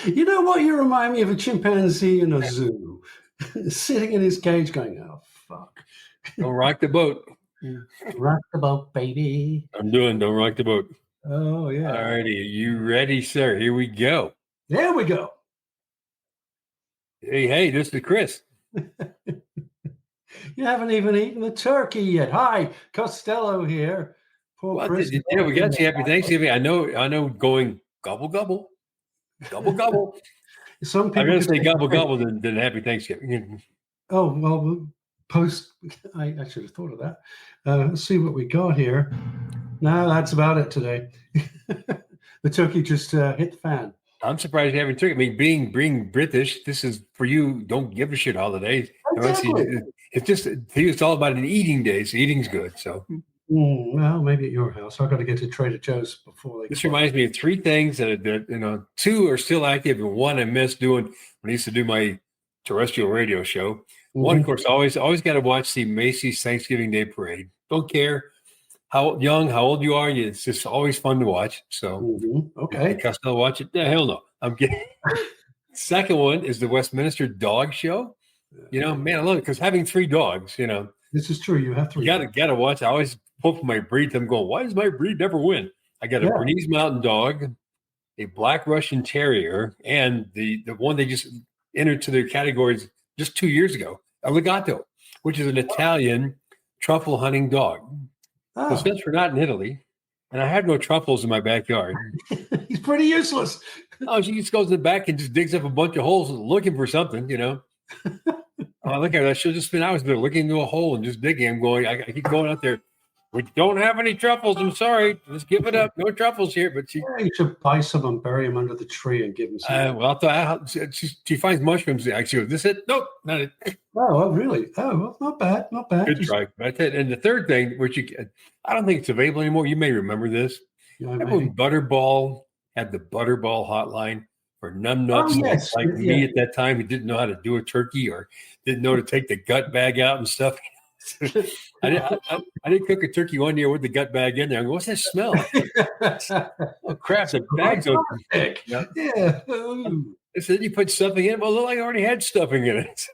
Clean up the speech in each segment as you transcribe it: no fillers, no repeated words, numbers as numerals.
You know what? You remind me of a chimpanzee in a zoo, sitting in his cage going, oh, fuck. Don't rock the boat. Rock the boat, baby. Don't rock the boat. Oh, yeah. All righty. Are you ready, sir? Here we go. There we go. Hey, this is Chris. You haven't even eaten the turkey yet. Hi, Costello here. Poor Chris. We got you. Happy Thanksgiving. I know. Going gobble gobble, gobble gobble. Some people I'm gonna say gobble gobble than Happy Thanksgiving. Oh well, post. I should have thought of that. Let's see what we got here. No, that's about it today. The turkey just hit the fan. I'm surprised you haven't turkey. I mean, being British, this is for you. Don't give a shit holidays. Exactly. It's just it's all about an eating day. So eating's good. So well, maybe at your house. I've got to get to Trader Joe's before they. This reminds me of three things that two are still active, and one I miss doing when I used to do my terrestrial radio show. Mm-hmm. One, of course, always got to watch the Macy's Thanksgiving Day Parade. Don't care how old you are. It's just always fun to watch. So, okay. Costello, watch it. Hell no. I'm kidding. Second one is the Westminster Dog Show. Man, I love it because having three dogs, This is true. You have three. You got to watch. I always pull for my breed. I'm going, why does my breed never win? I got a Bernese Mountain Dog, a Black Russian Terrier, and the one they just entered to their categories just 2 years ago, a Legato, which is an Italian truffle hunting dog. So since we're not in Italy, and I have no truffles in my backyard. He's pretty useless. Oh, she just goes in the back and just digs up a bunch of holes looking for something, Oh, look at that. I should have just been out there looking into a hole and just digging. I'm going, I keep going out there. We don't have any truffles. I'm sorry. Just give it up. No truffles here. But you should buy some and bury them under the tree and give them some. Well, she finds mushrooms. Actually, this it? Nope, not it. Oh, really? Oh, well, not bad. Not bad. Good try. And the third thing, which I don't think it's available anymore. You may remember this. Remember when Butterball had the Butterball hotline for numbnuts like me at that time who didn't know how to do a turkey or didn't know to take the gut bag out and stuff. I didn't cook a turkey one year with the gut bag in there. I go, what's that smell? Oh crap! The bag's open. Yeah. They said you put stuffing in it. Well, I already had stuffing in it.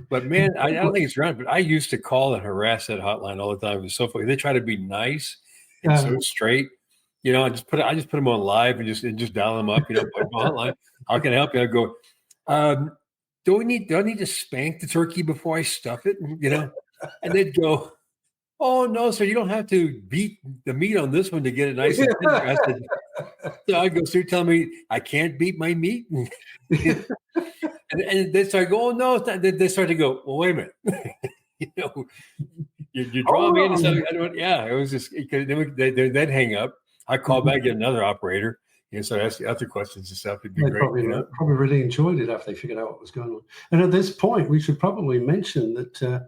But man, I don't think it's around. But I used to call and harass that hotline all the time. It was so funny. They try to be nice and so straight. I just put them on live and just dial them up. Put them on hotline. How can I help you? I go. Do I need to spank the turkey before I stuff it? And they'd go, oh no, sir, you don't have to beat the meat on this one to get it nice and tender. So I go, so you're telling me I can't beat my meat? and they start going, oh no, it's not. They start to go, well, wait a minute. You draw me into something. It was just they'd hang up. I call back, get another operator. So ask the other questions and stuff. It'd be great. Probably really enjoyed it after they figured out what was going on. And at this point, we should probably mention that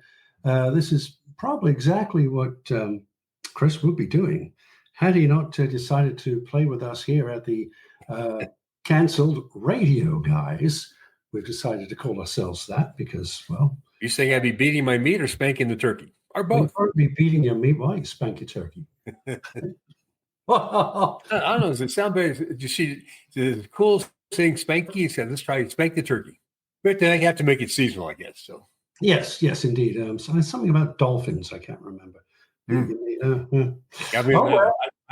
this is probably exactly what Chris would be doing had he not decided to play with us here at the Cancelled Radio Guys. We've decided to call ourselves that because, well... You saying I'd be beating my meat or spanking the turkey? Or both? I'd be beating your meat while you spank your turkey. I don't know. Does it sound better? You see, the cool saying spanky said, let's try spank the turkey. But then I have to make it seasonal, I guess. So yes, indeed. Something about dolphins. I can't remember. I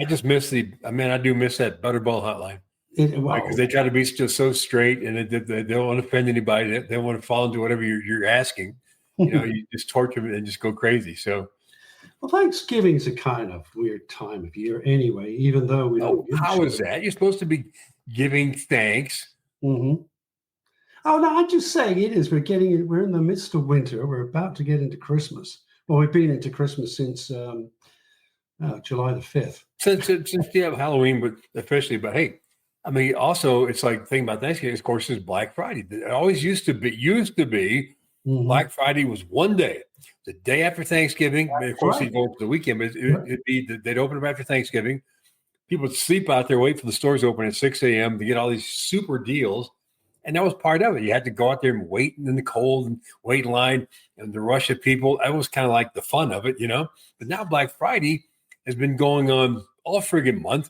just miss I do miss that Butterball hotline. Because they try to be just so straight and they don't want to offend anybody. They don't want to fall into whatever you're asking. You just torture them and just go crazy. So. Well, Thanksgiving is a kind of weird time of year anyway, even though we don't. How is that? You're supposed to be giving thanks. Mm-hmm. Oh, no, I'm just saying it is. We're in the midst of winter. We're about to get into Christmas. Well, we've been into Christmas since July the 5th. Since you have Halloween, but hey, I mean, also it's like the thing about Thanksgiving, of course, is Black Friday. It always used to be mm-hmm. Black Friday was one day. The day after Thanksgiving, of course, you'd go to the weekend, but it'd be they'd open them after Thanksgiving. People would sleep out there, wait for the stores open at 6 a.m. to get all these super deals. And that was part of it. You had to go out there and wait in the cold and wait in line and the rush of people. That was kind of like the fun of it, But now Black Friday has been going on all friggin' month.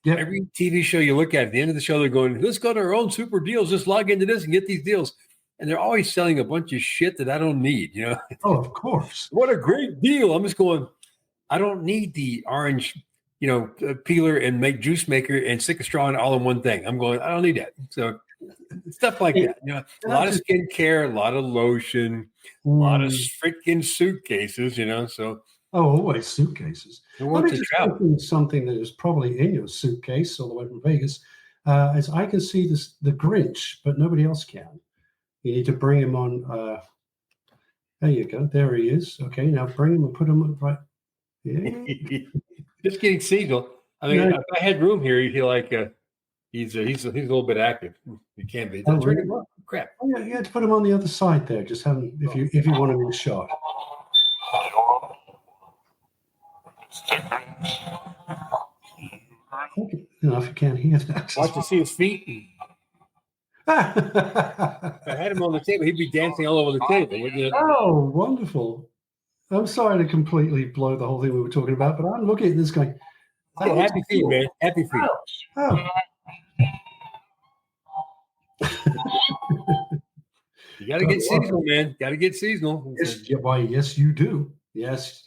Yep. Every TV show you look at the end of the show, they're going, let's go to our own super deals. Just log into this and get these deals. And they're always selling a bunch of shit that I don't need, you know? Oh, of course. What a great deal. I'm just going, I don't need the orange, you know, peeler and make juice maker and stick a straw in all in one thing. I'm going, I don't need that. So stuff like that. You know, a lot of skincare, a lot of lotion, a lot of freaking suitcases, you know. So always suitcases. Let me just mention something that is probably in your suitcase all the way from Vegas. As I can see the Grinch, but nobody else can. You need to bring him on. There you go. There he is. Okay, now bring him and put him on right. Yeah. Just getting seasonal. I mean, if I had room here, he'd like he's a little bit active. He can be. That's really crap. Oh, yeah, you had to put him on the other side there. Just have him if you want him in shot. Okay. If you can't hear that. Watch to see his feet. If I had him on the table, he'd be dancing all over the table. You know? Oh, wonderful. I'm sorry to completely blow the whole thing we were talking about, but I'm looking at this going, happy feet, man. Happy feet. Oh. You got to get seasonal, man. Got to get seasonal. Yes, you do. Yes.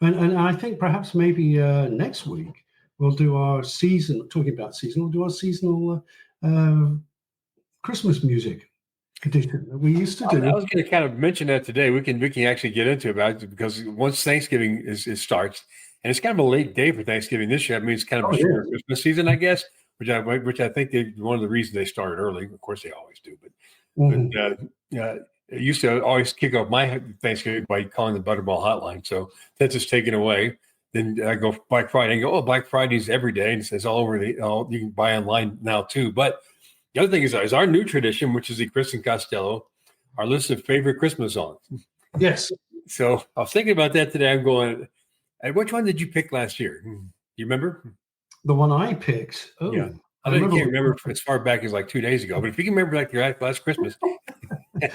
And I think perhaps maybe next week we'll do our talking about seasonal, we'll do our seasonal Christmas music edition that we used to do. I was going to kind of mention that today. We can actually get into about it because once Thanksgiving starts, and it's kind of a late day for Thanksgiving this year. I mean, it's kind of a short Christmas season, I guess, which I think one of the reasons they started early. Of course, they always do, but it used to always kick off my Thanksgiving by calling the Butterball hotline. So that's just taken away. Then I go Black Friday and go, oh, Black Friday's every day, and it's all over you can buy online now too, but. The other thing is our new tradition, which is the Chris and Costello, our list of favorite Christmas songs. Yes. So I was thinking about that today. I'm going, which one did you pick last year? Do you remember? The one I picked. Oh, yeah. I can't remember as far back as like 2 days ago, but if you can remember like your last Christmas. Did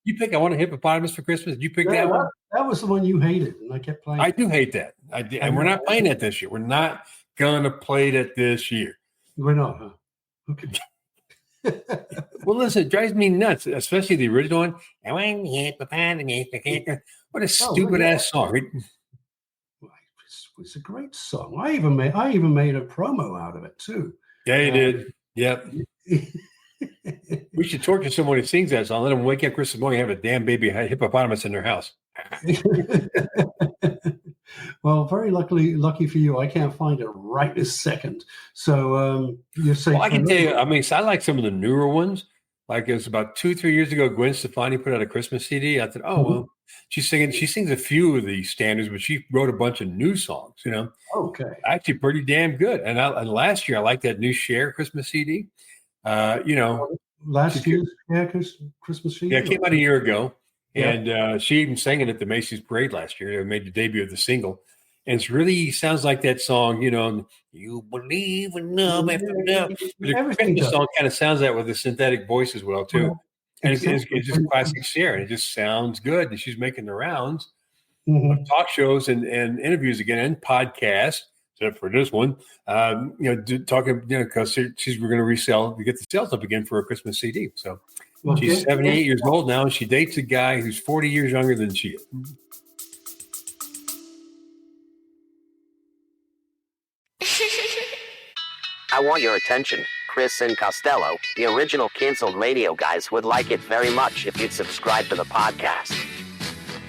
you pick I Want a Hippopotamus for Christmas? Did you pick that one? That was the one you hated, and I kept playing. I do hate that. I did, and we're not playing that this year. We're not gonna play that this year. We're not, huh? Okay. Well, listen, it drives me nuts, especially the original one. I want to hippopotamus. What a stupid ass song. It's a great song. I even made a promo out of it too. Yeah, you did. Yep. We should torture someone who sings that song. Let them wake up Christmas morning and have a damn baby hippopotamus in their house. Well, very lucky for you, I can't find it right this second. So you're saying? Well, I can tell you. I mean, so I like some of the newer ones. Like it was about 2-3 years ago, Gwen Stefani put out a Christmas CD. I thought, oh well, she's singing. She sings a few of the standards, but she wrote a bunch of new songs. You know, okay, actually pretty damn good. And last year, I liked that new Cher Christmas CD. Last year's Christmas CD. Yeah, it came out a year ago. And she even sang it at the Macy's Parade last year. They made the debut of the single. And it really sounds like that song, you know, you believe in love after love. But the Christmas song kind of sounds that with the synthetic voice as well, too. And it's just classic Cher. And it just sounds good. And she's making the rounds of talk shows and interviews again and podcasts, except for this one, talking, because we're going to get the sales up again for a Christmas CD. So. Well, she's 78 years old now, and she dates a guy who's 40 years younger than she is. I want your attention. Chris and Costello, the original canceled radio guys, would like it very much if you'd subscribe to the podcast.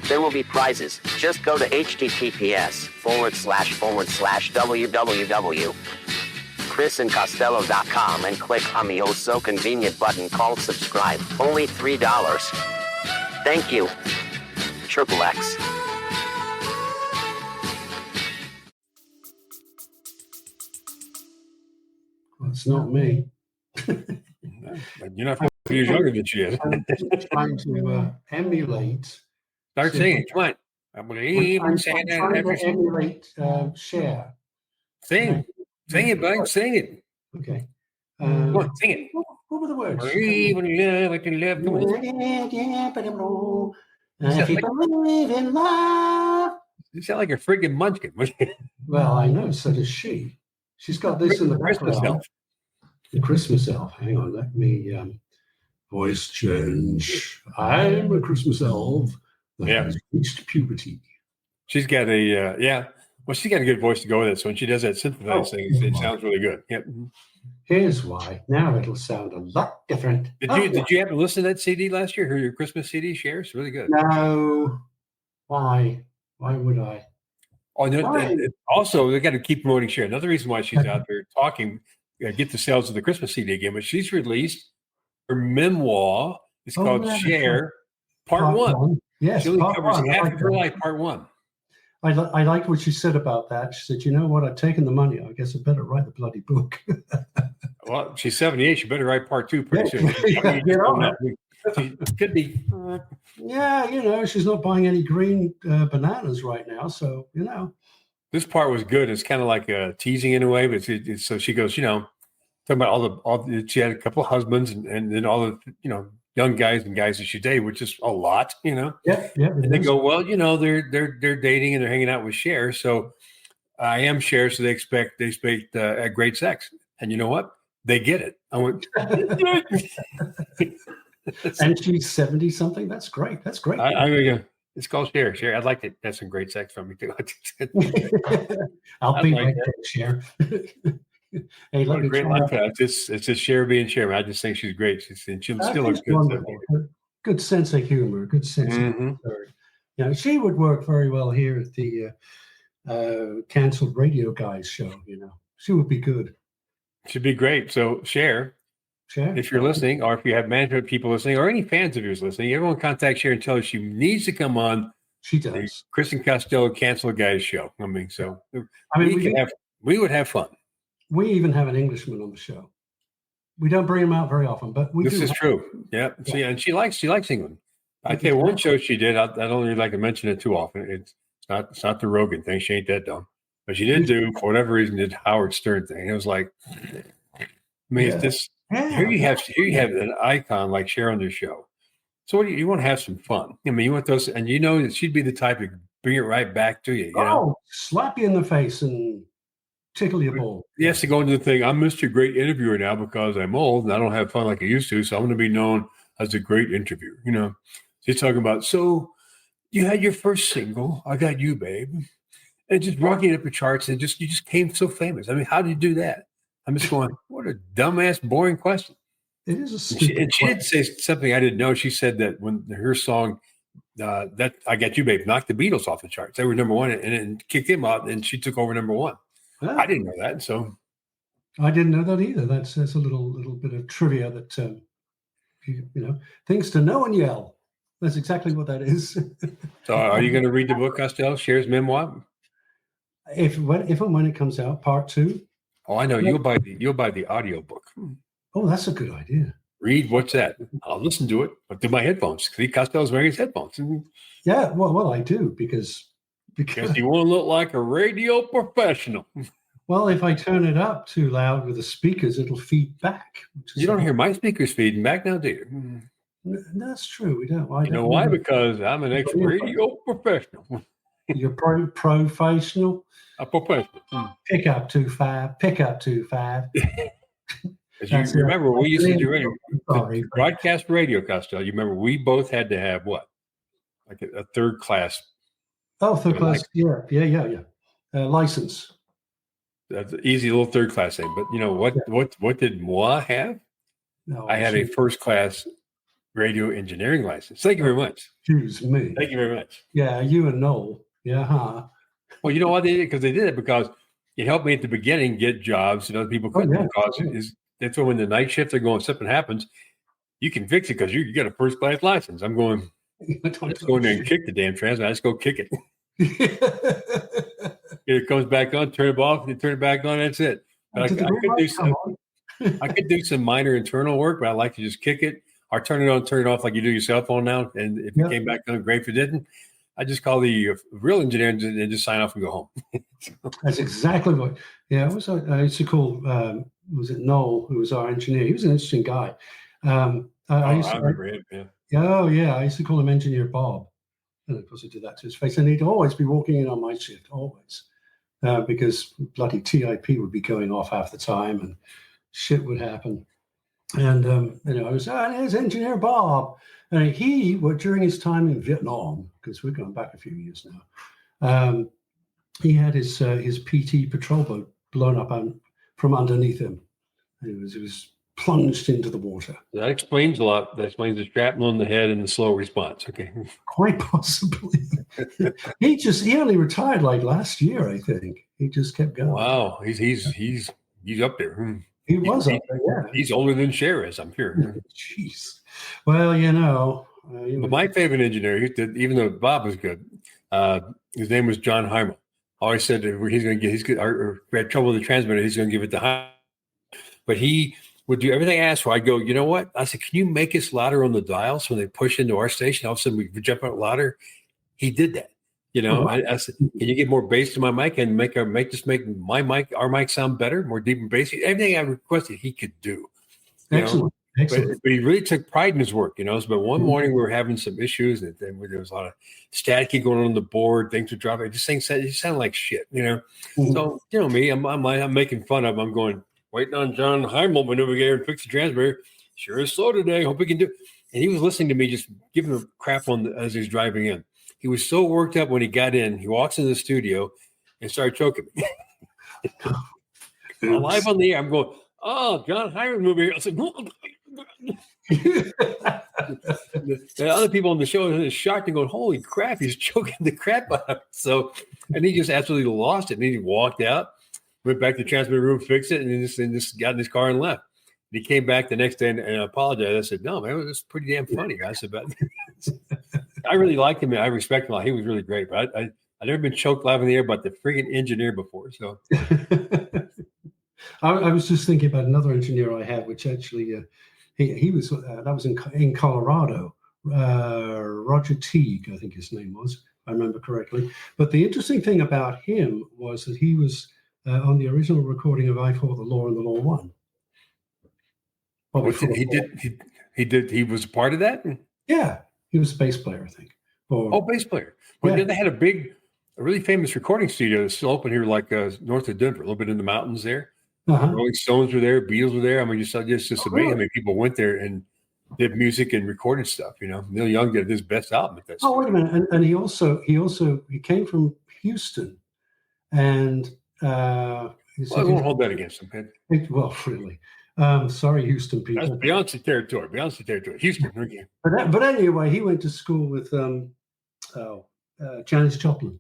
There will be prizes. Just go to https://www.chrisandcostello.com and click on the oh so convenient button called subscribe. Only $3. Thank you. Triple X. Well, it's not me. You're not 40 years younger than she is. I'm trying to emulate. Start singing. Come on. I believe in Santa. I'm trying to emulate Cher. Sing. Sing it, bud. Sing it. Okay. Come on, sing it. What were the words? Believe in love, I can love. Come on. If you believe in love. You sound like a friggin' munchkin. Well, I know, so does she. She's got this in the Christmas background. elf. The Christmas elf. Hang on, let me voice change. I'm a Christmas elf that has reached puberty. She's got a well, she's got a good voice to go with it. So when she does that synthesized thing, it sounds really good. Yep. Here's why. Now it'll sound a lot different. Did you happen to listen to that CD last year? Her Christmas CD, Cher? It's really good. No. Why? Why would I? Oh, no, also, they got to keep promoting Cher. Another reason why she's out there talking, get the sales of the Christmas CD again, but she's released her memoir. It's called Cher, Part 1. Yes, she only covers half of her life, Part 1. I like what she said about that. She said, you know what? I've taken the money. I guess I better write the bloody book. Well, she's 78. She better write Part 2 pretty soon. Get on it. She could be. Yeah, you know, she's not buying any green bananas right now. So, you know. This part was good. It's kind of like teasing in a way. But so she goes, you know, talking about she had a couple of husbands and then all the, you know, young guys and guys that she dated, which is a lot, you know. Yeah. And they go, well, you know, they're dating and they're hanging out with Cher. So I am Cher, so they expect great sex. And you know what? They get it. I went. And she's 70 something. That's great. That's great. I mean, it's called Cher. Cher, I'd like to have some great sex from you too. I'll be right there, Cher. Hey, what a great life. It's just Cher being Cher. I just think she's great. She still looks good. Good sense of humor. Good sense of humor. You know, she would work very well here at the canceled radio guys show. You know, she would be good. She'd be great. So Cher, if you're listening, or if you have management people listening, or any fans of yours listening, everyone contact Cher and tell her she needs to come on. She does. The Chris and Costello Canceled Guys show. I mean, we would have fun. We even have an Englishman on the show. We don't bring him out very often, but this is true. Yeah. See, and she likes England. I tell you, one show she did. I don't really like to mention it too often. It's not the Rogan thing. She ain't that dumb. But she did do, for whatever reason, did Howard Stern thing. It was like, I mean, it's this. Here you have an icon like Cher on your show. So what you want to have some fun. I mean, you want those, and you know that she'd be the type to bring it right back to you. You know? Slap you in the face and tickle your ball. He has to go into the thing. I'm Mr. Great Interviewer now because I'm old and I don't have fun like I used to. So I'm going to be known as a great interviewer. You know, she's talking about, so you had your first single, I Got You, Babe, and just rocking up the charts, and you just came so famous. I mean, how did you do that? I'm just going, what a dumbass, boring question. It is a stupid and she did say something I didn't know. She said that when her song, that I Got You, Babe, knocked the Beatles off the charts. They were number one, and it kicked them out, and she took over number one. I didn't know that, so I didn't know that either. That's a little bit of trivia that you know, things to know and yell. That's exactly what that is. So, are you going to read the book, Costello, Cher's memoir? If and when it comes out, part 2. Oh, I know you'll buy the audio book. Oh, that's a good idea. Read what's that? I'll listen to it, but through my headphones. See, Costello's wearing his headphones. Yeah, well, I do because you want to look like a radio professional. Well, if I turn it up too loud with the speakers, it'll feed back. You don't hear my speakers feeding back now, do you? That's true. We don't. You know why? Because I'm an ex-radio professional. You're professional. A professional. Pick up 2-5. Pick up 2-5. As you remember, we used to do radio. Broadcast radio, Costello. You remember we both had to have what? Like a third class. Oh, third class. Yeah. License. That's an easy little third class thing. But you know what did moi have? No, I had a first class radio engineering license. Thank you very much. Excuse me. Thank you very much. Yeah, you and Noel. Yeah, huh? Well, you know why they did it? Because they did it because it helped me at the beginning get jobs that other people couldn't. That's when the night shift, they're going, something happens, you can fix it because you got a first class license. I'm going, let's go in there and kick the damn transmitter. Let's go kick it. It comes back on, turn it off, and turn it back on. That's it. But I could do some minor internal work, but I like to just kick it or turn it on, turn it off like you do your cell phone now. And if it came back on, great. If it didn't, I just call the real engineer and just sign off and go home. That's exactly what. Yeah, it was. I used to call. Was it Noel who was our engineer? He was an interesting guy. I remember him. Yeah. Oh yeah, I used to call him Engineer Bob. And of course, I did that to his face. And he'd always be walking in on my shift, always, because bloody TIP would be going off half the time and shit would happen. And, I was, there's Engineer Bob. And during his time in Vietnam, because we're going back a few years now, he had his PT patrol boat blown up from underneath him. And it was plunged into the water. That explains a lot. That explains the shrapnel in the head and the slow response. Okay. Quite possibly. He only retired like last year, I think. He just kept going. Wow. He's up there. He was up there, yeah. He's older than Cher is, I'm sure. Jeez. Well, But my favorite engineer, even though Bob was good, his name was John Heimel. Always said that we had trouble with the transmitter, he's going to give it to Heimel. But he would do everything I asked for. I'd go, you know what? I said, can you make us louder on the dials when they push into our station? All of a sudden, we jump out louder. He did that. I said, can you get more bass to my mic and make our mic sound better, more deep and bassy? Everything I requested, he could do. Excellent. Excellent. But he really took pride in his work, But one morning we were having some issues, and there was a lot of staticky going on the board. Things were dropping. It sounded like shit, Mm-hmm. So me, I'm making fun of him. I'm going, waiting on John Heimel maneuver here and fix the transmitter. Sure is slow today. Hope we can do it. And he was listening to me, just giving him crap as he was driving in. He was so worked up when he got in. He walks into the studio and started choking me. I'm live on the air. I'm going, oh, John Heimel movie here. I said, the other people on the show are shocked and going, holy crap, he's choking the crap out of it. So, and he just absolutely lost it. And he walked out, went back to the transmitter room, fixed it, and just got in his car and left. And he came back the next day and apologized. I said, no, man, it was pretty damn funny. I said, but I really liked him. I respect him a lot. He was really great. But I've never been choked live in the air by the friggin' engineer before. So I was just thinking about another engineer I had, which actually he was that was in Colorado. Roger Teague, I think his name was, if I remember correctly. But the interesting thing about him was that he was on the original recording of "I Fought the Law and the Law Won." He was a part of that? Yeah, he was a bass player, I think. Bass player. Well, yeah. They had a really famous recording studio that's still open here, like north of Denver, a little bit in the mountains there. Uh-huh. Rolling Stones were there, Beatles were there. I mean, it's just amazing how many people went there and did music and recorded stuff. Neil Young did his best album at that. Oh, wait a minute! And he came from Houston, and I won't hold that against him. Well, really. Sorry, Houston people. That's Beyonce territory. Houston. Okay. But anyway, he went to school with Janis Joplin.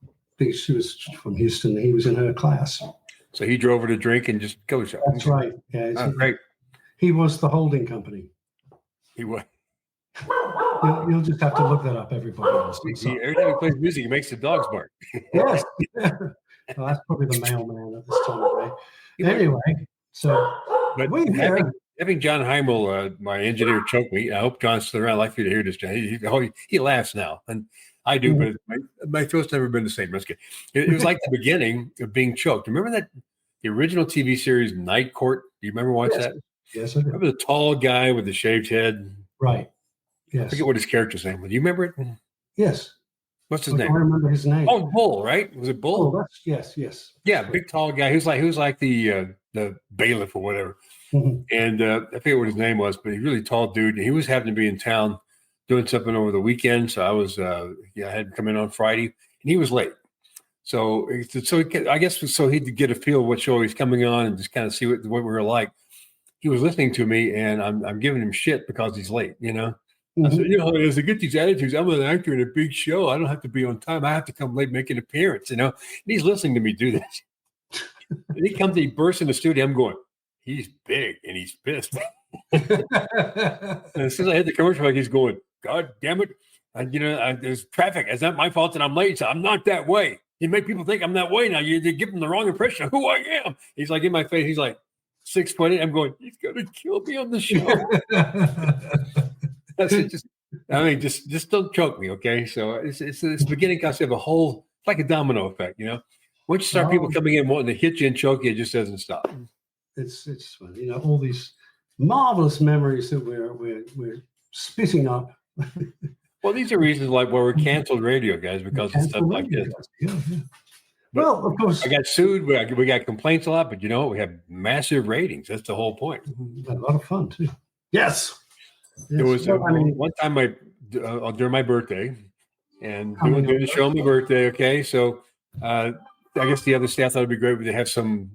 I think she was from Houston. He was in her class. So he drove her to drink and just go shopping. That's right. Yeah, great. He was the holding company. He was. You'll just have to look that up, everybody else. Every time he plays music, he makes the dogs bark. Yes. Well, that's probably the mailman at this time of day. Anyway, but having John Heimel, my engineer, choke me. I hope John's still around. I'd like for you to hear this, John. He laughs now, and I do, but my throat's never been the same. That's good. It was like the beginning of being choked. Remember the original TV series Night Court? Do you remember watching that? Yes, I do. Remember the tall guy with the shaved head? Right. Yes. I forget what his character's name was. Do you remember it? Yes. What's his name? I remember his name. Oh, Bull, right? Was it Bull? Oh, yes. Yeah, big tall guy. He was like the bailiff or whatever. Mm-hmm. And I forget what his name was, but he's a really tall dude. And he was having to be in town doing something over the weekend. So I was, I had to come in on Friday, and he was late. So I guess so he'd get a feel of what show he's coming on and just kind of see what we were like. He was listening to me, and I'm giving him shit because he's late, Mm-hmm. I said, as to get these attitudes, I'm an actor in a big show. I don't have to be on time. I have to come late, make an appearance, And he's listening to me do this. And he bursts in the studio. I'm going, he's big and he's pissed. And as soon as I hit the commercial break, he's going, God damn it. And, there's traffic. It's not my fault that I'm late. So I'm not that way. You make people think I'm that way now. You give them the wrong impression of who I am. He's like in my face. He's like 6'8". I'm going, he's going to kill me on the show. Just don't choke me, okay? So it's beginning concept of a whole, it's like a domino effect, Once you start people coming in wanting to hit you and choke you, it just doesn't stop. It's all these marvelous memories that we're spitting up. Well, these are reasons like why we're canceled radio guys because of stuff like this. Yeah. Well, of course, I got sued. We got complaints a lot, but you know what? We have massive ratings. That's the whole point. We had a lot of fun too. Yes. It was one time during my birthday, and doing the show on my birthday. Okay, so I guess the other staff thought it'd be great if they have some,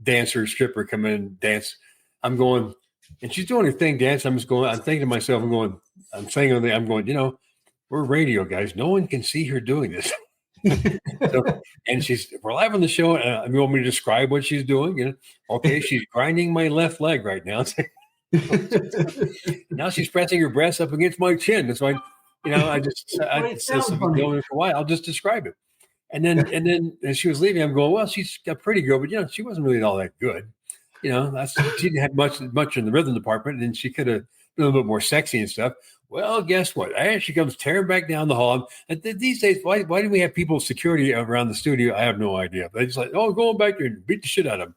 dancer stripper come in and dance. I'm going, and she's doing her thing, dance. I'm thinking to myself, I'm going, we're radio guys. No one can see her doing this. And we're live on the show. You want me to describe what she's doing? Okay, she's grinding my left leg right now. Now she's pressing her breast up against my chin. That's why, it's been going for a while. I'll just describe it. And then as she was leaving, I'm going, well, she's a pretty girl, but she wasn't really all that good. She didn't have much in the rhythm department, and she could have been a little bit more sexy and stuff. Well, guess what? She comes tearing back down the hall. And these days, why do we have people security around the studio? I have no idea. They just going back there and beat the shit out of them.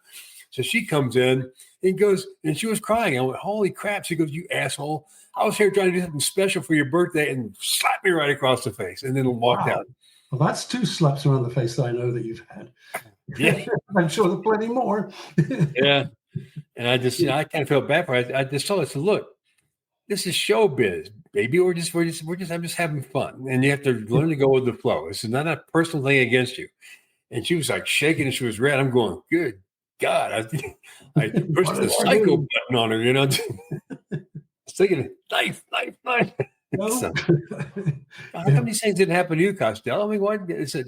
So she comes in and goes, and she was crying. I went, holy crap. She goes, you asshole. I was here trying to do something special for your birthday, and slapped me right across the face and then walked out. Well, that's 2 slaps around the face that I know that you've had. Yeah. I'm sure there's plenty more. Yeah. And I just, I kind of felt bad for her. I just told her, I said, look, this is showbiz, baby. I'm just having fun. And you have to learn to go with the flow. This is not a personal thing against you. And she was like shaking and she was red. I'm going, good God. I pushed the psycho button on her, I was thinking, knife. No. So, how come these things didn't happen to you, Costello? I mean, why? I said,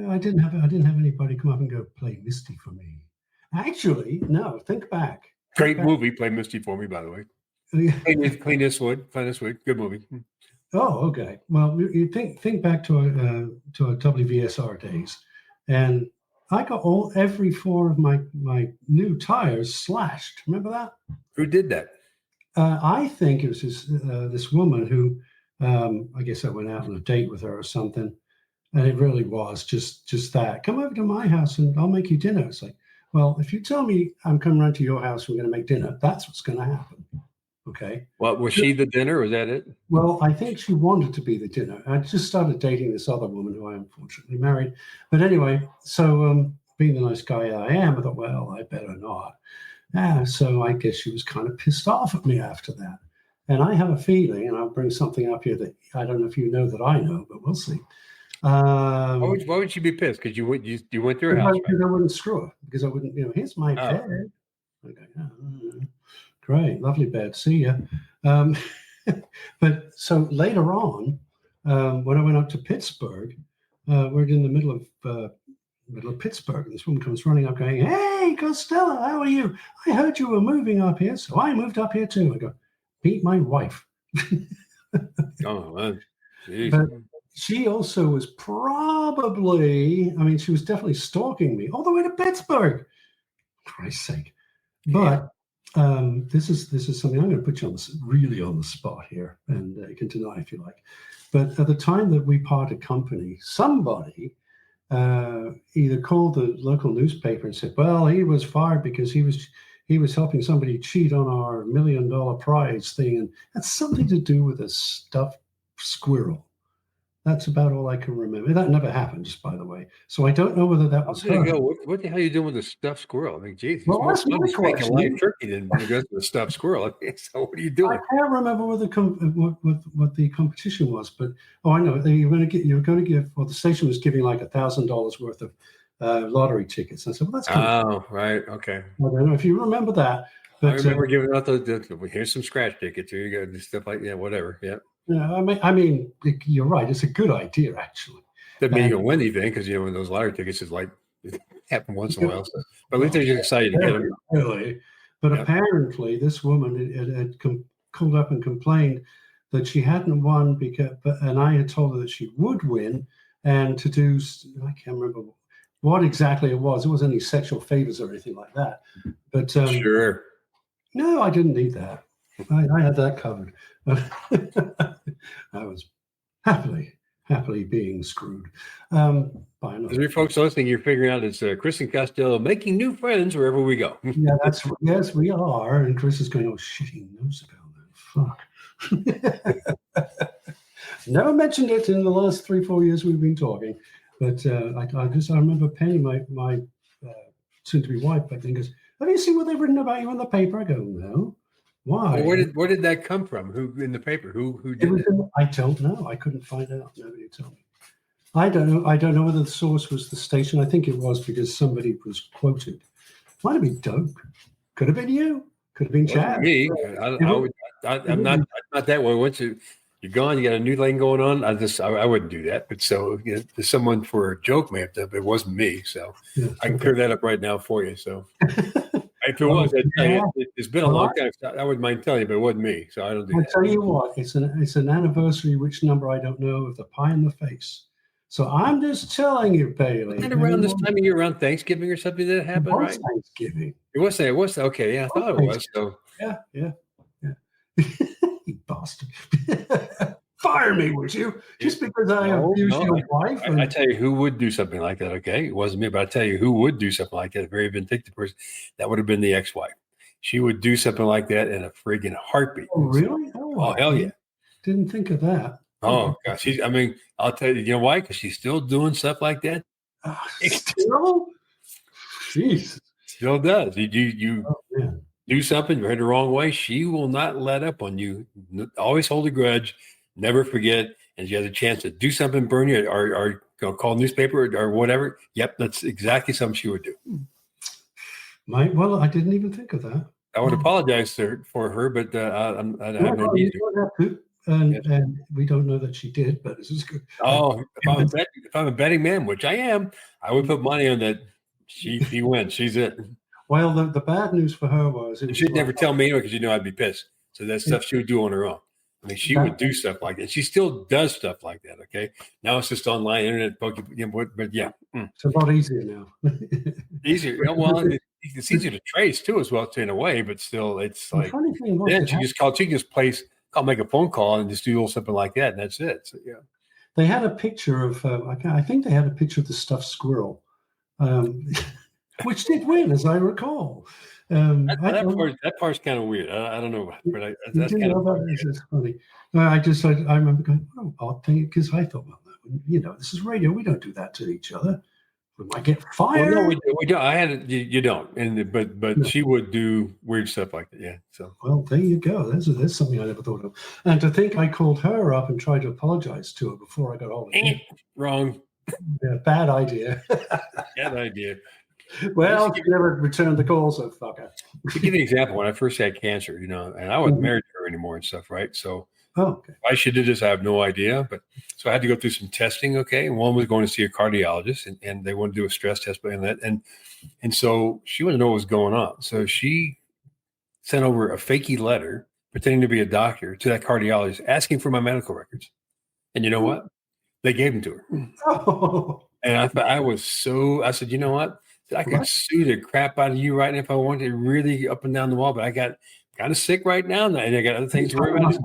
I didn't have anybody come up and go play Misty for me. Actually, no. Think back. Movie. Play Misty for me, by the way. Clint Eastwood. Good movie. Oh, okay. Well, you think back to our WVSR days, and I got every 4 of my new tires slashed. Remember that? Who did that? I think it was this woman who, I guess I went out on a date with her or something, and it really was just that. Come over to my house and I'll make you dinner. It's like, well, if you tell me I'm coming around to your house, we're going to make dinner, that's what's going to happen. Okay. Well, was she the dinner? Was that it? Well, I think she wanted to be the dinner. I just started dating this other woman who I unfortunately married. But anyway, so being the nice guy I am, I thought, well, I better not. So I guess she was kind of pissed off at me after that. And I have a feeling, and I'll bring something up here that I don't know if you know that I know, but we'll see. Why would she be pissed? Because you went to her house. Because I wouldn't screw her. Because I wouldn't, here's my bed. Okay. Great, lovely bed. See ya. But so later on, when I went up to Pittsburgh, we're in the middle of Pittsburgh, and this woman comes running up going, hey, Costello, how are you? I heard you were moving up here, so I moved up here too. I go, meet my wife. Oh, geez. But she also was she was definitely stalking me all the way to Pittsburgh. For Christ's sake. But this is something I'm going to put you really on the spot here, and you can deny if you like. But at the time that we parted company, somebody either called the local newspaper and said, well, he was fired because he was helping somebody cheat on our $1 million prize thing, and that's something to do with a stuffed squirrel. That's about all I can remember. That never happened, just by the way. So I don't know whether that was her. What the hell are you doing with a stuffed squirrel? I mean, geez, well, that's my question. A live turkey than you go to a stuffed squirrel. So what are you doing? I can't remember what the competition was, but I know you're going to give. Well, the station was giving like $1,000 worth of lottery tickets. And I said, well, that's cool. Right, okay. I don't know if you remember that. But, I remember giving out here's some scratch tickets. Here you go, stuff like whatever. Yeah. Yeah, I mean, you're right. It's a good idea, actually. Doesn't mean you can win anything because when those lottery tickets is like it happen once in a while. So. But at least they're excited to get them. Really, but apparently this woman had called up and complained that she hadn't won and I had told her that she would win, and to do I can't remember what exactly it was. It wasn't any sexual favors or anything like that. But sure, no, I didn't need that. I had that covered. I was happily being screwed by another. As you folks listening, you're figuring out it's Chris and Costello making new friends wherever we go. Yeah, yes, we are. And Chris is going, oh shit, he knows about that. Fuck. Never mentioned it in the last 3-4 years we've been talking, but I remember Penny, my soon-to-be wife, I think, goes, "Have you seen what they've written about you in the paper?" I go, "No." Why? Well, where did that come from? Who in the paper? Who did it? I don't know. I couldn't find out. Nobody told me. I don't know. I don't know whether the source was the station. I think it was because somebody was quoted. Might have been Doug. Could have been you. Could have been Chad. Me. I'm not that way. Once you're gone, you got a new lane going on. I wouldn't do that. But so someone for a joke may have done, but it wasn't me. So Yeah. I can clear that up right now for you. So if it was, I'd tell you, it's been a long time. I wouldn't mind telling you, but it wasn't me. So I don't do that. I'll tell you what, it's an anniversary, which number I don't know, of the pie in the face. So I'm just telling you, Bailey. Wasn't it around this time of year, around Thanksgiving or something that happened, right? Thanksgiving. It was okay. Yeah, I thought it was. So Yeah. You bastard. Fire me, would you? Just because I abused your wife? I tell you who would do something like that, okay? It wasn't me, but I tell you who would do something like that, a very vindictive person. That would have been the ex-wife. She would do something like that in a friggin' heartbeat. Oh, really? Oh, hell yeah. Didn't think of that. Oh, gosh. I'll tell you, you know why? Because she's still doing stuff like that. Still? Jesus. Still does. You do something, you're headed the wrong way, she will not let up on you. Always hold a grudge, never forget. And if you have a chance to do something, burn you, or call newspaper or whatever, yep, that's exactly something she would do. Well, I didn't even think of that. I would apologize for her, but I have no need to. And we don't know that she did, but this is good. Oh, if I'm a betting man, which I am, I would put money on that. She wins. She's it. Well, the bad news for her was she'd never tell me anyway, because I'd be pissed. So that's stuff she would do on her own. I mean, she would do stuff like that. She still does stuff like that. Okay, now it's just online, internet, but yeah, it's a lot easier now. Easier. Well, it's easier to trace too, as well, in a way. But still, it's like then she just make a phone call and just do something like that, and that's it. So, yeah. They had a picture of I think they had a picture of the stuffed squirrel, which did win, as I recall. That part's kind of weird. I don't know, but that's kind of funny. I remember going, "Oh, odd thing," because I thought, well, this is radio. We don't do that to each other. We might get fired. Well, no, we don't. You don't. But no. She would do weird stuff like that. Yeah. So well, there you go. There's something I never thought of. And to think I called her up and tried to apologize to her before I got hold of her. Wrong. Yeah, bad idea. Bad idea. Well, she never returned the call, so fucker. To give you an example, when I first had cancer, and I wasn't married to her anymore and stuff, right? So why she did this, I have no idea. But so I had to go through some testing, okay? And one was going to see a cardiologist, and they wanted to do a stress test and that. And so she wanted to know what was going on. So she sent over a fakey letter pretending to be a doctor to that cardiologist asking for my medical records. And you know what? They gave them to her. Oh. And I said, you know what? I could sue the crap out of you right now if I wanted, really up and down the wall, but I got kind of sick right now, and I got other things to worry about.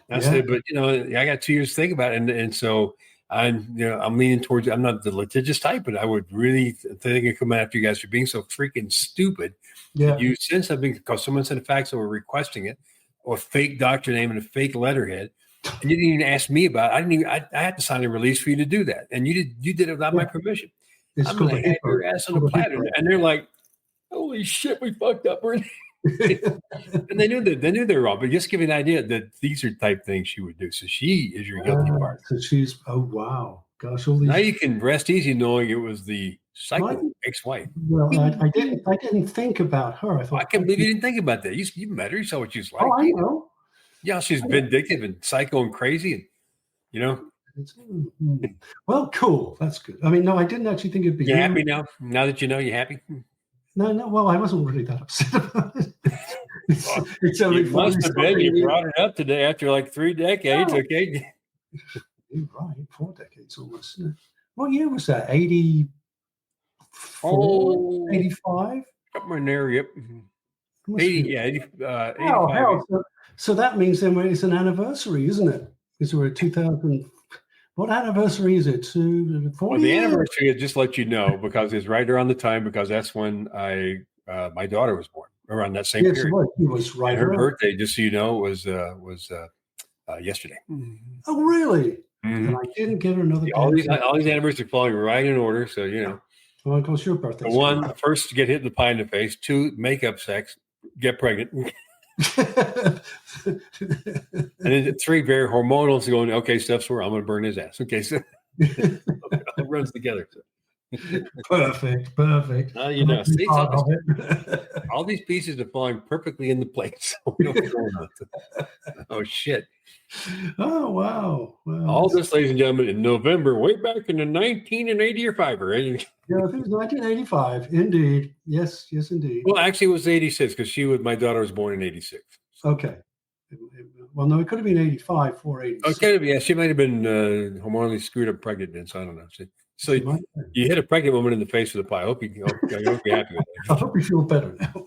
I said, but I got 2 years to think about it, and so I'm leaning towards. I'm not the litigious type, but I would really think of coming after you guys for being so freaking stupid. Yeah, you sent something because someone sent a fax over requesting it, or a fake doctor name and a fake letterhead. And you didn't even ask me about it. I had to sign a release for you to do that, and you did it without my permission. I'm going to have your ass on a platter, and they're like, "Holy shit, we fucked up!" And they knew they were wrong, but just give you an idea that these are type things she would do. So she is your guilty part. So she's wow, gosh, all these. Now you can rest easy knowing it was the psycho ex-wife. Well, I didn't think about her. I thought I can't believe you didn't think about that. You met her, you saw what she was like. Oh, I know. Yeah, she's vindictive and psycho and crazy, and Well, cool. That's good. I mean, no, I didn't actually think it'd be. You happy now? Now that you know, you happy? No. Well, I wasn't really that upset about it. It's only you must have been. You brought it up today after like 3 decades. Okay. You're right. 4 decades almost. What year was that? 84? 85? Somewhere in there. Yep. 80. Yeah. 85. So that means then it's an anniversary, isn't it? Because we're at 2000. What anniversary is it? 40 well, the anniversary, just let you know, because it's right around the time, because that's when my daughter was born, around that same period. It was right. And her birthday, just so you know, was yesterday. Oh, really? Mhm. And I didn't get her another. All these anniversaries are falling right in order. So, Well, of course, your birthday. one, first to get hit in the pie in the face. 2, makeup sex, get pregnant. And then 3, very hormonal. So going, okay, Steph's where I'm going to burn his ass. Okay, so it all runs together. So. Perfect. See, all these pieces are falling perfectly into place. Oh, shit. Oh, wow. All this, ladies and gentlemen, in November, way back in the 1985, right? Yeah, I think it was 1985. Indeed. Yes, indeed. Well, actually, it was 86 because my daughter was born in 86. Okay. Well, no, it could have been 85 for 86. Okay, yeah, she might have been hormonally screwed up pregnant then, so I don't know. So you hit a pregnant woman in the face with a pie. I hope you're happy with that. I hope you feel better now.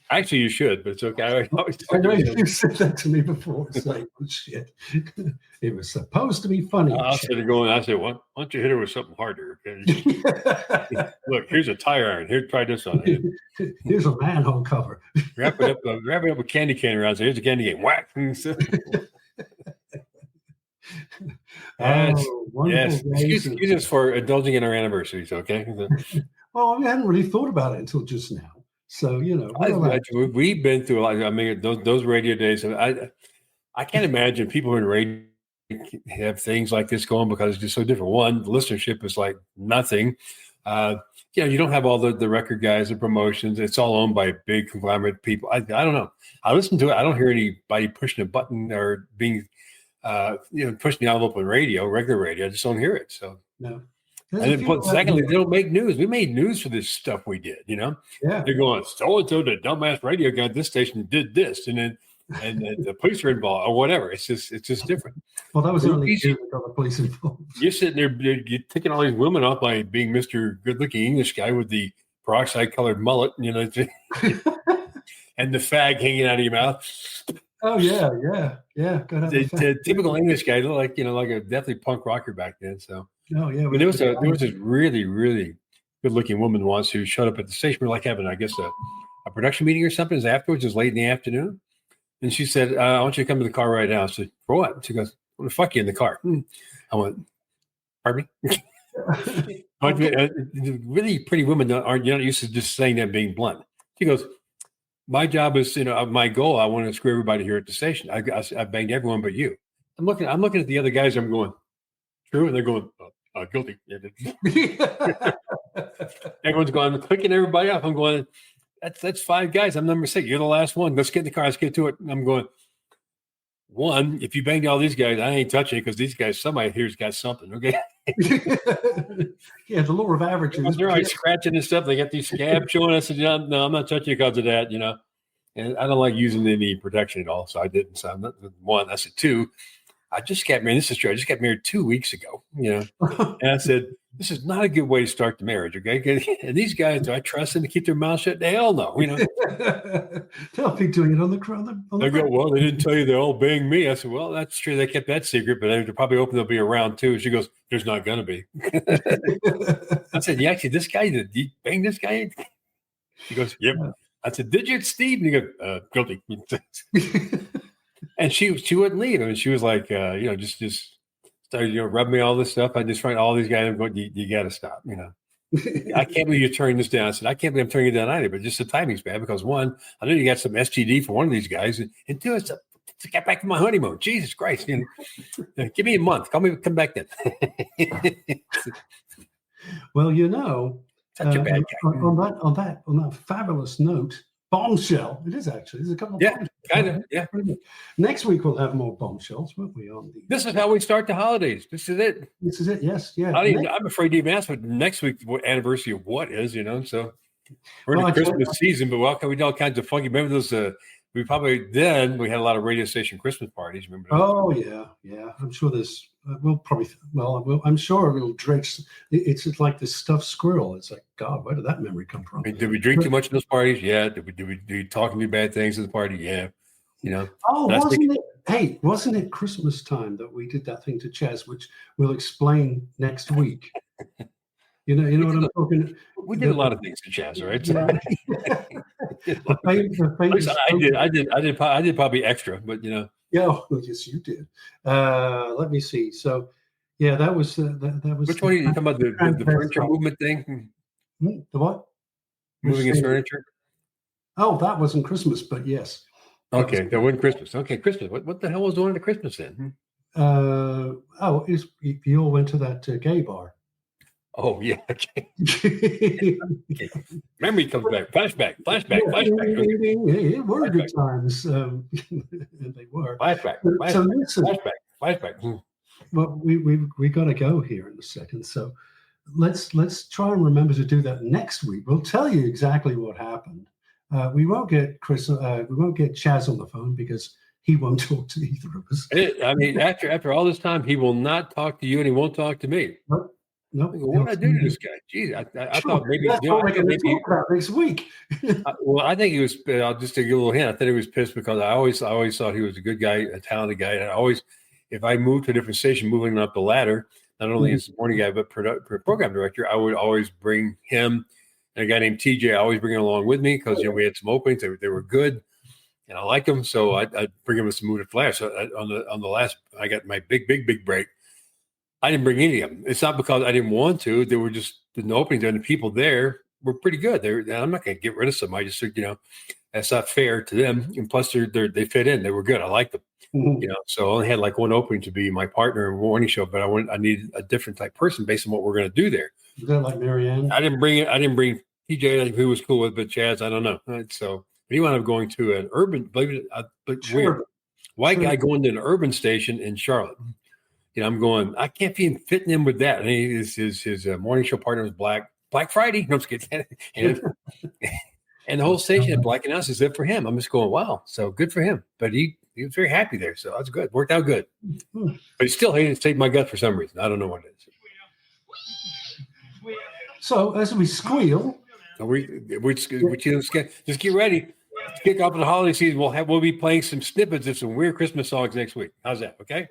Actually, you should, but it's okay. I know you said that to me before. It's like, oh, shit. It was supposed to be funny. I said, why don't you hit her with something harder? Okay? Look, here's a tire iron. Here, try this on. Here's a manhole cover. Wrap it up with candy cane around. So here's a candy cane. Whack. Yes. Excuse us for indulging in our anniversaries, okay? Well, we hadn't really thought about it until just now. So, we've been through a lot. I mean, those radio days. I can't imagine people in radio have things like this going because it's just so different. One, the listenership is like nothing. You don't have all the record guys and promotions. It's all owned by big conglomerate people. I don't know. I listen to it. I don't hear anybody pushing a button or being, pushing the envelope on regular radio. I just don't hear it. So no. And then, secondly, they don't make news. We made news for this stuff we did. Yeah. They're going, so and so, the dumbass radio guy at this station did this, and the police are involved or whatever. It's just different. Well, that was only easy. The police involved. You're sitting there, you're taking all these women off by being Mr. Good-looking English guy with the peroxide-colored mullet, and the fag hanging out of your mouth. Oh yeah. The typical English guy looked like a definitely punk rocker back then. So. Oh yeah. There was this really, really good-looking woman once who showed up at the station. We were like having, I guess, a production meeting or something. It was late in the afternoon. And she said, I want you to come to the car right now. I said, for what? She goes, I want to fuck you in the car. I went, pardon me? Really pretty women you're not used to just saying that being blunt. She goes, my job is, my goal, I want to screw everybody here at the station. I banged everyone but you. I'm looking at the other guys. I'm going, true? And they're going, guilty. Everyone's going, clicking everybody up. I'm going, that's 5 guys. I'm number 6. You're the last one. Let's get in the car. Let's get to it. And I'm going, 1, if you banged all these guys, I ain't touching it because these guys, somebody here's got something. Okay. Yeah, the law of averages. They're always scratching and stuff. They got these scabs showing. I said, no, I'm not touching it because of that, And I don't like using any protection at all. So I didn't. So I'm not, 1. I said 2. I just got married. This is true. I just got married 2 weeks ago, And I said, this is not a good way to start the marriage, okay? And these guys, do I trust them to keep their mouth shut? Hell no, They'll be doing it on the crowd. They go, well, they didn't tell you they're all banging me. I said, well, that's true. They kept that secret, but they're probably hoping there'll be a round 2. She goes, there's not going to be. I said, yeah, actually, this guy, did you bang this guy? She goes, yep. I said, did you, Steve? And he goes, guilty. And she wouldn't leave. I mean, she was like, just started, rubbing me all this stuff. I just find all these guys. I'm going, you got to stop. I can't believe you're turning this down. I said, I can't believe I'm turning it down either. But just the timing's bad because 1, I know you got some STD for one of these guys, and 2, it's to get back to my honeymoon. Jesus Christ! Give me a month. Come back then. Well, such a bad guy. On that fabulous note. Bombshell. It is actually. There's a couple of bombshells. Kind of. Yeah. Next week we'll have more bombshells, won't we? This is how we start the holidays. This is it. Yes. Yeah. I'm afraid to even ask what next week, what anniversary of what is, So we're in the Christmas season, but we do all kinds of funky. Remember those? We had a lot of radio station Christmas parties. Remember? Oh yeah. I'm sure there's. I'm sure it'll drench. It's just like this stuffed squirrel. It's like, God, where did that memory come from? Did we drink too much in those parties? Yeah. Did we talk any bad things at the party? Yeah. Oh, wasn't it Christmas time that we did that thing to Chaz, which we'll explain next week? You know what I'm talking. We did a lot of things to Chaz, right? Yeah. I did probably extra, but Yeah, yes, you did. Let me see. So, yeah, that was that was. Which one are you talking about? The furniture movement thing? The what? Moving his furniture? Oh, that wasn't Christmas, but yes. Okay, that wasn't Christmas. Okay, Christmas. What the hell was going on at Christmas then? You all went to that gay bar. Oh yeah. Okay. Memory comes back. Flashback. It were good times. They were. Flashback. So listen, Flashback. well, we got to go here in a second. So let's try and remember to do that next week. We'll tell you exactly what happened. We won't get Chris. We won't get Chaz on the phone because he won't talk to either of us. I mean, after all this time, he will not talk to you, and he won't talk to me. Nope. What did I do to this guy? Jeez, I thought maybe. That's what we're going to talk about next week. Well, I think he was. I'll just give you a little hint. I thought he was pissed because I always thought he was a good guy, a talented guy, and I always, if I moved to a different station, moving up the ladder, not only as the morning guy but program director, I would always bring him and a guy named TJ. I always bring him along with me because we had some openings. They were good, and I liked them, so I'd bring him with some moved flash. So on the last, I got my big break. I didn't bring any of them. It's not because I didn't want to. There were just the openings, and the people there were pretty good. I'm not going to get rid of some. I just said, that's not fair to them. And plus, they fit in. They were good. I liked them. So I only had like one opening to be my partner in a morning show, but I needed a different type person based on what we're going to do there. Is that like Marianne? I didn't bring TJ, who was cool with, but Chaz, I don't know. So but he wound up going to an urban, but Sure. weird. White guy going to an urban station in Charlotte. I'm going, I can't be fitting in with that. And his morning show partner was Black Friday. No, I'm just kidding. And the whole station had black announcers except for him. I'm just going, wow. So good for him. But he was very happy there. So that's good. Worked out good. But he still hated to take my gut for some reason. I don't know what it is. So as we squeal. Just get ready. To kick off the holiday season, we'll be playing some snippets of some weird Christmas songs next week. How's that? Okay.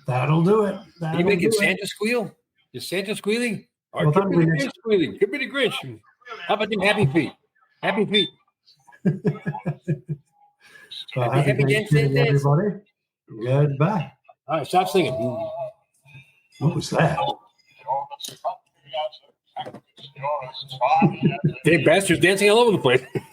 That'll do it. Are you making Santa squeal? Is Santa squealing? Or could be the Grinch squealing? Could be the Grinch. How about them happy feet? Happy feet. Well, happy Thanksgiving, everybody. Goodbye. All right, stop singing. What was that? Dave Bastards dancing all over the place.